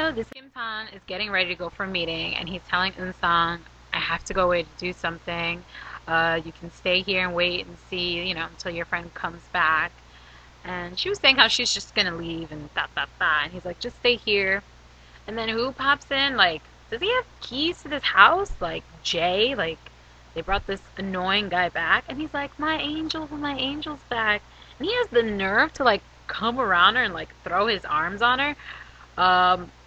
So this Kim-tan is getting ready to go for a meeting, and he's telling Eun-sang, I have to go away to do something. You can stay here and wait and see, until your friend comes back. And she was saying how she's just gonna leave and da. And he's like, just stay here. And then who pops in? Like, does he have keys to this house? Like, Jay? Like, they brought this annoying guy back. And he's like, my angel's back. And he has the nerve to, like, come around her and, like, throw his arms on her.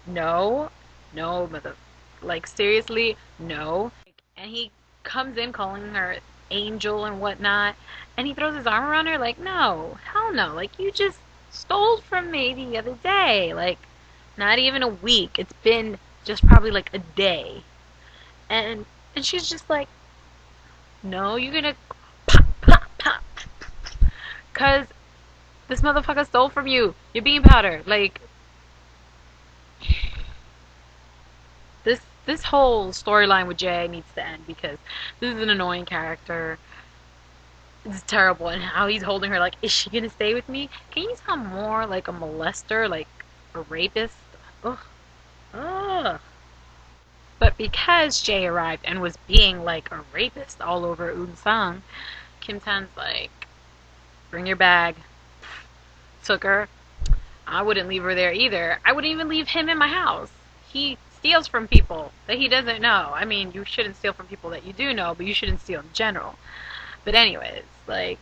No. No, mother. Like, seriously, no. And he comes in calling her angel and whatnot. And he throws his arm around her. Like, no. Hell no. Like, you just stole from me the other day. Like, not even a week. It's been just probably like a day. And she's just like, no, you're gonna pop. Cause this motherfucker stole from you. Your bean powder. Like, this whole storyline with Jay needs to end because this is an annoying character. It's terrible, and how he's holding her like, is she gonna stay with me? Can you sound more like a molester, like a rapist? Ugh. Ugh. But because Jay arrived and was being like a rapist all over Eun-sang, Kim-tan's like, bring your bag. Took her. I wouldn't leave her there either. I wouldn't even leave him in my house. He steals from people that he doesn't know. I mean, you shouldn't steal from people that you do know, but you shouldn't steal in general. But anyways, like...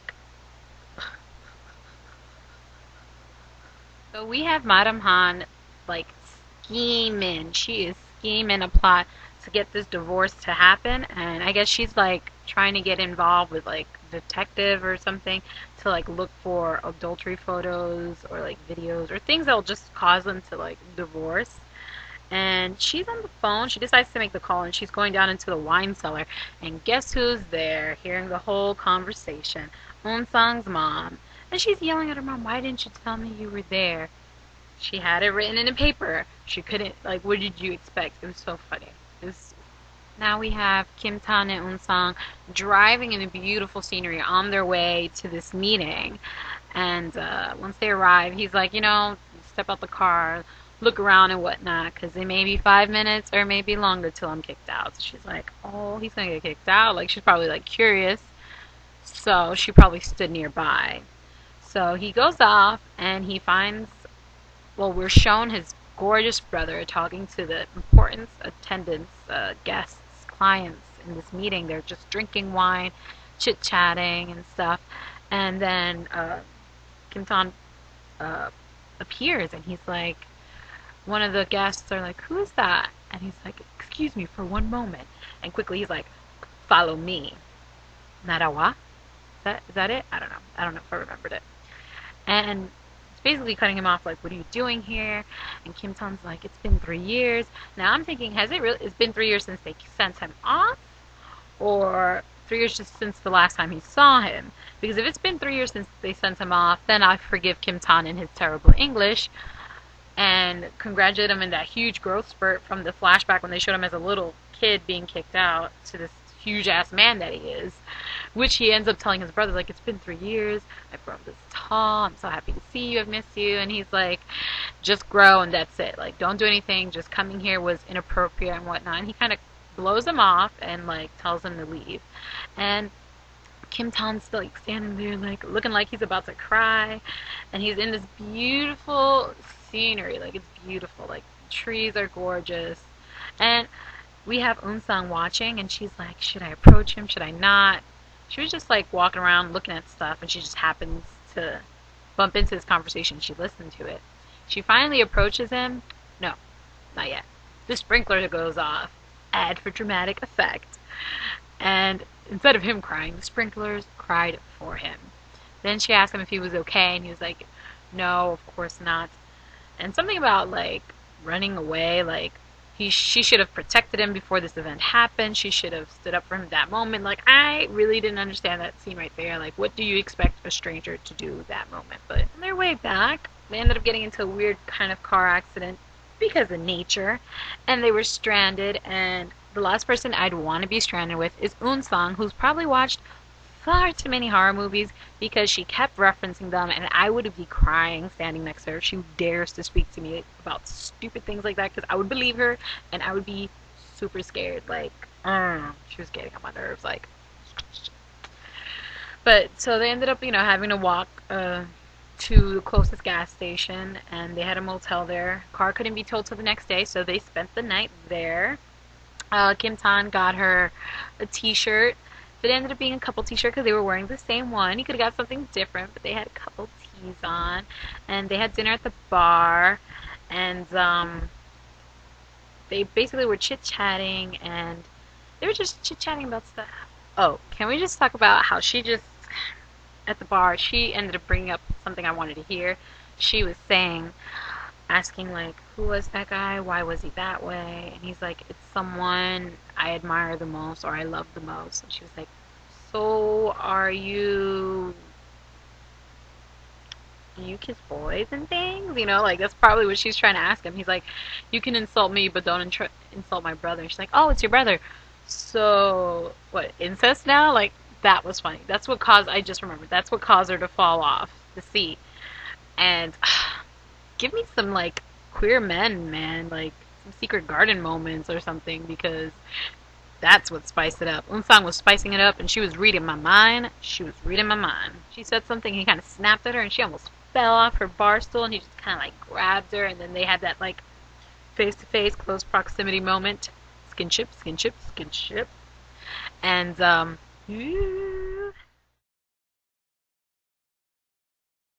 So we have Madam Han, like, scheming. She is scheming a plot to get this divorce to happen. And I guess she's, like, trying to get involved with, like, detective or something to, like, look for adultery photos or, like, videos or things that will just cause them to, like, divorce. And she's on the phone. She decides to make the call, and she's going down into the wine cellar. And guess who's there, hearing the whole conversation? Eun-sang's mom. And she's yelling at her mom, why didn't you tell me you were there? She had it written in a paper. She couldn't, like, what did you expect? It was so funny. Now we have Kim-tan and Eun-sang driving in the beautiful scenery on their way to this meeting. And once they arrive, he's like, step out the car, look around and whatnot, because it may be 5 minutes or maybe longer till I'm kicked out. So she's like, oh, he's going to get kicked out. Like, she's probably, like, curious. So she probably stood nearby. So he goes off and he finds, well, we're shown his gorgeous brother talking to the important attendants, guests, clients in this meeting. They're just drinking wine, chit-chatting and stuff. And then Kim-tan appears and he's like, one of the guests are like, who is that? And he's like, excuse me for one moment. And quickly he's like, follow me. Narawa? Is that it? I don't know if I remembered it. And it's basically cutting him off, like, what are you doing here? And Kim-tan's like, it's been 3 years. Now I'm thinking, it's been 3 years since they sent him off? Or 3 years just since the last time he saw him? Because if it's been 3 years since they sent him off, then I forgive Kim-tan and his terrible English and congratulate him in that huge growth spurt from the flashback when they showed him as a little kid being kicked out to this huge-ass man that he is, which he ends up telling his brother, like, it's been 3 years, I've grown this tall, I'm so happy to see you, I've missed you, and he's like, just grow and that's it, like, don't do anything, just coming here was inappropriate and whatnot, and he kind of blows him off and, like, tells him to leave, and Kim-tan's still, like, standing there, like, looking like he's about to cry, and he's in this beautiful scenery, like, it's beautiful, like, the trees are gorgeous, and we have Eun-sang watching, and she's like, should I approach him, should I not? She was just, like, walking around looking at stuff, and she just happens to bump into this conversation. She listened to it. She finally approaches him. No, not yet. The sprinkler goes off. Add for dramatic effect. And instead of him crying, the sprinklers cried for him. Then she asked him if he was okay, and he was like, no, of course not. And something about, like, running away, like, she should have protected him before this event happened. She should have stood up for him at that moment. Like, I really didn't understand that scene right there. Like, what do you expect a stranger to do that moment? But on their way back, they ended up getting into a weird kind of car accident because of nature. And they were stranded. And the last person I'd want to be stranded with is Eun-sang, who's probably watched far too many horror movies because she kept referencing them, and I would be crying standing next to her if she dares to speak to me about stupid things like that, because I would believe her, and I would be super scared. Like, she was getting on my nerves. Like, but so they ended up, having to walk to the closest gas station, and they had a motel there. Car couldn't be towed till the next day, so they spent the night there. Kim Tan got her a T-shirt. But it ended up being a couple T-shirt because they were wearing the same one. You could have got something different, but they had a couple tees on, and they had dinner at the bar, and they basically were chit-chatting, and they were just chit-chatting about stuff. Oh, can we just talk about how she just at the bar, she ended up bringing up something I wanted to hear. She was asking, like, who was that guy? Why was he that way? And he's like, it's someone I admire the most or I love the most. And she was like, so are you... do you kiss boys and things? Like, that's probably what she's trying to ask him. He's like, you can insult me, but don't insult my brother. And she's like, oh, it's your brother. So, what, incest now? Like, that was funny. That's what caused, I just remembered, that's what caused her to fall off the seat. And give me some, like, queer men, man. Like, some Secret Garden moments or something, because that's what spiced it up. Eun-sang was spicing it up, and she was reading my mind. She was reading my mind. She said something, he kind of snapped at her, and she almost fell off her bar stool, and he just kind of, like, grabbed her, and then they had that, like, face-to-face, close proximity moment. Skinship, skinship, skinship. And,